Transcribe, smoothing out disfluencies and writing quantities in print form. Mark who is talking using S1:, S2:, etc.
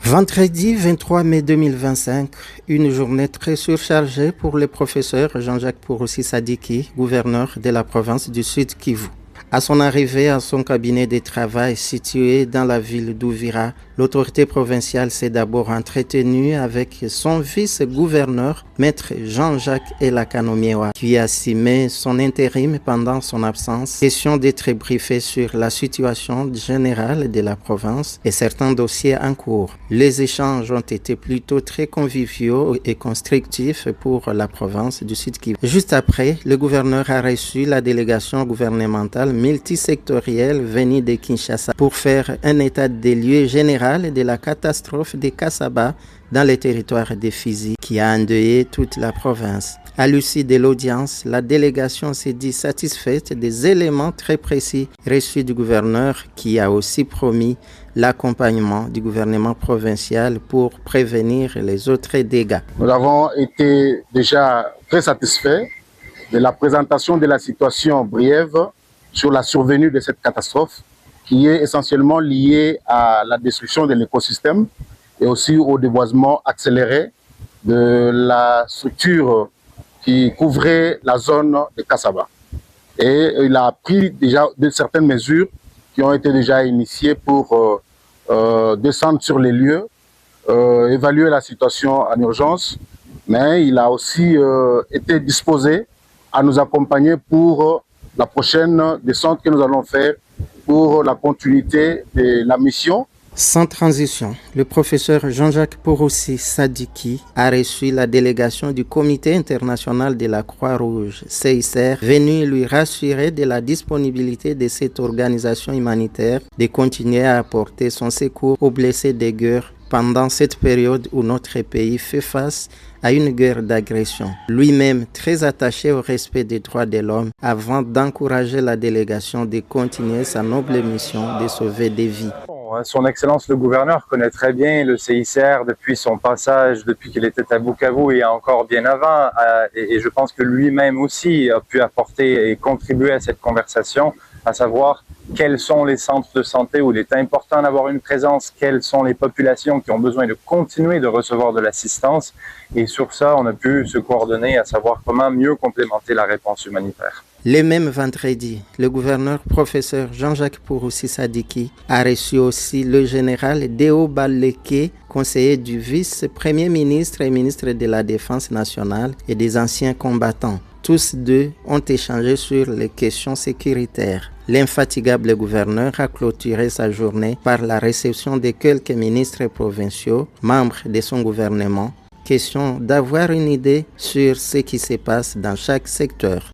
S1: Vendredi 23 mai 2025, une journée très surchargée pour le professeur Jean-Jacques Pouroussi Sadiki, gouverneur de la province du Sud Kivu. À son arrivée à son cabinet de travail situé dans la ville d'Ouvira, l'autorité provinciale s'est d'abord entretenue avec son vice-gouverneur, maître Jean-Jacques Elakanomiewa, qui a assumé son intérim pendant son absence. Question d'être briefé sur la situation générale de la province et certains dossiers en cours. Les échanges ont été plutôt très conviviaux et constructifs pour la province du Sud Kivu. Juste après, le gouverneur a reçu la délégation gouvernementale multisectorielle venue de Kinshasa pour faire un état des lieux général de la catastrophe de Kasaba dans le territoire de Fizi qui a endeuillé toute la province. À l'issue de l'audience, la délégation s'est dit satisfaite des éléments très précis reçus du gouverneur qui a aussi promis l'accompagnement du gouvernement provincial pour prévenir les autres dégâts.
S2: Nous avons été déjà très satisfaits de la présentation de la situation brève sur la survenue de cette catastrophe qui est essentiellement liée à la destruction de l'écosystème et aussi au déboisement accéléré de la structure qui couvrait la zone de Kasaba. Et il a pris déjà certaines mesures qui ont été déjà initiées pour descendre sur les lieux, évaluer la situation en urgence, mais il a aussi été disposé à nous accompagner pour la prochaine descente que nous allons faire pour la continuité de la mission.
S1: Sans transition, le professeur Jean-Jacques Pouroussi Sadiki a reçu la délégation du Comité international de la Croix-Rouge, CICR, venue lui rassurer de la disponibilité de cette organisation humanitaire de continuer à apporter son secours aux blessés de guerre pendant cette période où notre pays fait face à une guerre d'agression. Lui-même très attaché au respect des droits de l'homme avant d'encourager la délégation de continuer sa noble mission de sauver des vies.
S3: Son Excellence le gouverneur connaît très bien le CICR depuis son passage, depuis qu'il était à Bukavu et encore bien avant. Et je pense que lui-même aussi a pu apporter et contribuer à cette conversation, à savoir quels sont les centres de santé où il est important d'avoir une présence, quelles sont les populations qui ont besoin de continuer de recevoir de l'assistance. Et sur ça, on a pu se coordonner à savoir comment mieux complémenter la réponse humanitaire.
S1: Le même vendredi, le gouverneur professeur Jean-Jacques Pouroussi Sadiki a reçu aussi le général Deo Baleke, conseiller du vice-premier ministre et ministre de la Défense nationale et des anciens combattants. Tous deux ont échangé sur les questions sécuritaires. L'infatigable gouverneur a clôturé sa journée par la réception de quelques ministres provinciaux, membres de son gouvernement, question d'avoir une idée sur ce qui se passe dans chaque secteur.